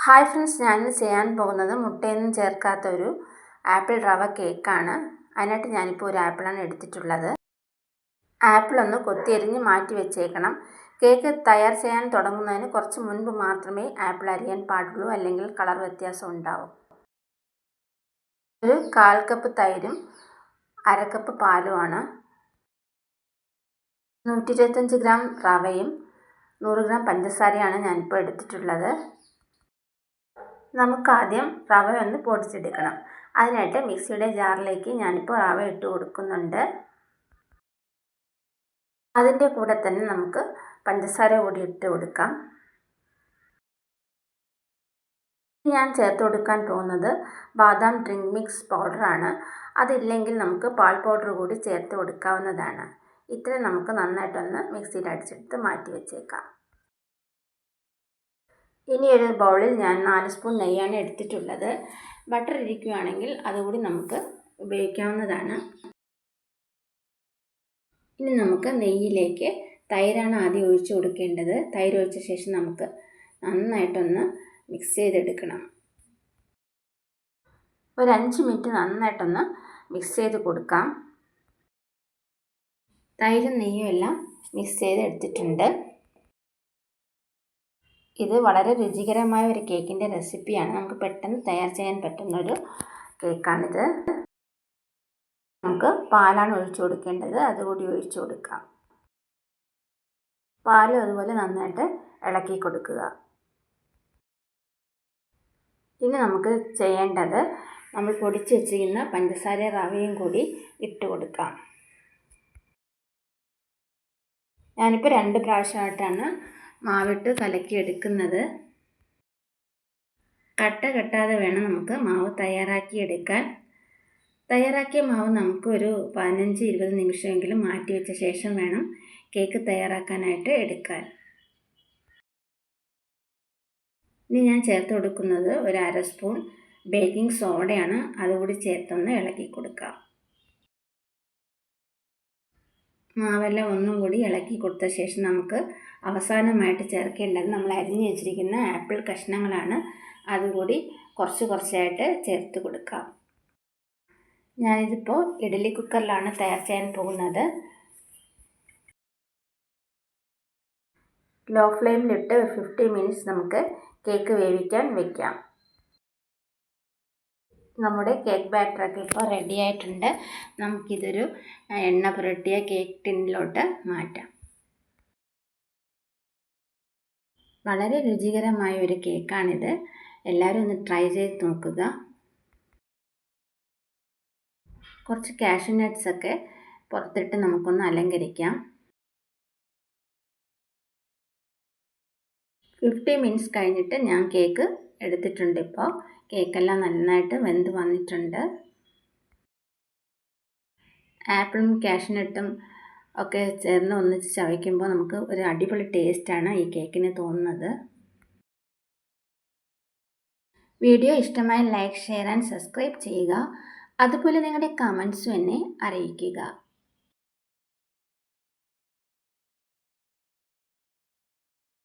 Hi friends, ഞാനിന്ന് ചെയ്യാൻ പോകുന്നത് മുട്ടയൊന്നും ചേർക്കാത്ത ഒരു ആപ്പിൾ റവ കേക്കാണ്. അതിനായിട്ട് ഞാനിപ്പോൾ ഒരു ആപ്പിളാണ് എടുത്തിട്ടുള്ളത്. ആപ്പിൾ ഒന്ന് കൊത്തിയരിഞ്ഞ് മാറ്റി വെച്ചേക്കണം. കേക്ക് തയ്യാർ ചെയ്യാൻ തുടങ്ങുന്നതിന് കുറച്ച് മുൻപ് മാത്രമേ ആപ്പിൾ അരിയാൻ പാടുള്ളൂ, അല്ലെങ്കിൽ കളർ വ്യത്യാസം ഉണ്ടാവും. ഒരു 1/4 കപ്പ് തൈരും 1/2 കപ്പ് പാലുമാണ്. 125 ഗ്രാം റവയും 100 ഗ്രാം പഞ്ചസാരയാണ് ഞാനിപ്പോൾ എടുത്തിട്ടുള്ളത്. നമുക്കാദ്യം റവ ഒന്ന് പൊടിച്ചെടുക്കണം. അതിനായിട്ട് മിക്സിയുടെ ജാറിലേക്ക് ഞാനിപ്പോൾ റവ ഇട്ട് കൊടുക്കുന്നുണ്ട്. അതിൻ്റെ കൂടെ തന്നെ നമുക്ക് പഞ്ചസാര കൂടി ഇട്ട് കൊടുക്കാം. ഞാൻ ചേർത്ത് കൊടുക്കാൻ പോകുന്നത് ബാദാം ഡ്രിങ്ക് മിക്സ് പൗഡറാണ്. അതില്ലെങ്കിൽ നമുക്ക് പാൽ പൗഡർ കൂടി ചേർത്ത് കൊടുക്കാവുന്നതാണ്. ഇത്രയും നമുക്ക് നന്നായിട്ടൊന്ന് മിക്സിയിൽ അടിച്ചെടുത്ത് മാറ്റി വെച്ചേക്കാം. ഇനി ഒരു ബൗളിൽ ഞാൻ 4 സ്പൂൺ നെയ്യാണ് എടുത്തിട്ടുള്ളത്. ബട്ടർ ഇരിക്കുകയാണെങ്കിൽ അതുകൂടി നമുക്ക് ഉപയോഗിക്കാവുന്നതാണ്. ഇനി നമുക്ക് നെയ്യിലേക്ക് തൈരാണ് ആദ്യം ഒഴിച്ചു കൊടുക്കേണ്ടത്. തൈര് ഒഴിച്ച ശേഷം നമുക്ക് നന്നായിട്ടൊന്ന് മിക്സ് ചെയ്തെടുക്കണം. ഒരു 5 മിനിറ്റ് നന്നായിട്ടൊന്ന് മിക്സ് ചെയ്ത് കൊടുക്കാം. തൈരും നെയ്യും എല്ലാം മിക്സ് ചെയ്തെടുത്തിട്ടുണ്ട്. ഇത് വളരെ രുചികരമായ ഒരു കേക്കിൻ്റെ റെസിപ്പിയാണ്. നമുക്ക് പെട്ടെന്ന് തയ്യാർ ചെയ്യാൻ പറ്റുന്നൊരു കേക്കാണിത്. നമുക്ക് പാലാണ് ഒഴിച്ചു കൊടുക്കേണ്ടത്. അതുകൂടി ഒഴിച്ചു കൊടുക്കാം. പാലും അതുപോലെ നന്നായിട്ട് ഇളക്കി കൊടുക്കുക. ഇനി നമുക്ക് ചെയ്യേണ്ടത് നമ്മൾ പൊടിച്ച് വെച്ചിരിക്കുന്ന പഞ്ചസാര റവയും കൂടി ഇട്ട് കൊടുക്കാം. ഞാനിപ്പോൾ 2 പ്രാവശ്യമായിട്ടാണ് മാവിട്ട് കലക്കി എടുക്കുന്നത്. കട്ട കെട്ടാതെ വേണം നമുക്ക് മാവ് തയ്യാറാക്കിയെടുക്കാൻ. തയ്യാറാക്കിയ മാവ് നമുക്ക് ഒരു 15-20 നിമിഷമെങ്കിലും മാറ്റി വെച്ച ശേഷം വേണം കേക്ക് തയ്യാറാക്കാനായിട്ട് എടുക്കാൻ. ഇനി ഞാൻ ചേർത്ത് കൊടുക്കുന്നത് ഒരു 1/2 സ്പൂൺ ബേക്കിംഗ് സോഡയാണ്. അതുകൂടി ചേർത്തൊന്ന് ഇളക്കി കൊടുക്കാം. മാവെല്ലാം ഒന്നും കൂടി ഇളക്കി കൊടുത്ത ശേഷം നമുക്ക് അവസാനമായിട്ട് ചേർക്കേണ്ടത് നമ്മൾ അരിഞ്ഞു വെച്ചിരിക്കുന്ന ആപ്പിൾ കഷ്ണങ്ങളാണ്. അതുകൂടി കുറച്ചായിട്ട് ചേർത്ത് കൊടുക്കാം. ഞാനിതിപ്പോൾ ഇഡ്ഡലി കുക്കറിലാണ് തയ്യാർ ചെയ്യാൻ പോകുന്നത്. ലോ ഫ്ലെയിമിലിട്ട് 50 മിനിറ്റ്സ് നമുക്ക് കേക്ക് വേവിക്കാൻ വെക്കാം. നമ്മുടെ കേക്ക് ബാറ്ററൊക്കെ ഇപ്പോൾ റെഡി ആയിട്ടുണ്ട്. നമുക്കിതൊരു എണ്ണ പുരട്ടിയ കേക്ക് ടിന്നിലോട്ട് മാറ്റാം. വളരെ രുചികരമായ ഒരു കേക്കാണിത്. എല്ലാവരും ഒന്ന് ട്രൈ ചെയ്ത് നോക്കുക. കുറച്ച് കാഷ്യൂ നട്ട്സൊക്കെ പുറത്തിട്ട് നമുക്കൊന്ന് അലങ്കരിക്കാം. 50 മിനിറ്റ്സ് കഴിഞ്ഞിട്ട് ഞാൻ കേക്ക് എടുത്തിട്ടുണ്ട്. ഇപ്പോൾ കേക്കെല്ലാം നന്നായിട്ട് വെന്ത് വന്നിട്ടുണ്ട്. ആപ്പിളും കാഷ്യൂ നട്ടും ഒക്കെ ചേർന്ന് ഒന്നിച്ച് ചവയ്ക്കുമ്പോൾ നമുക്ക് ഒരു അടിപൊളി ടേസ്റ്റാണ് ഈ കേക്കിന് തോന്നുന്നത്. വീഡിയോ ഇഷ്ടമായി ലൈക്ക്, ഷെയർ ആൻഡ് സബ്സ്ക്രൈബ് ചെയ്യുക. അതുപോലെ നിങ്ങളുടെ കമൻസും എന്നെ അറിയിക്കുക.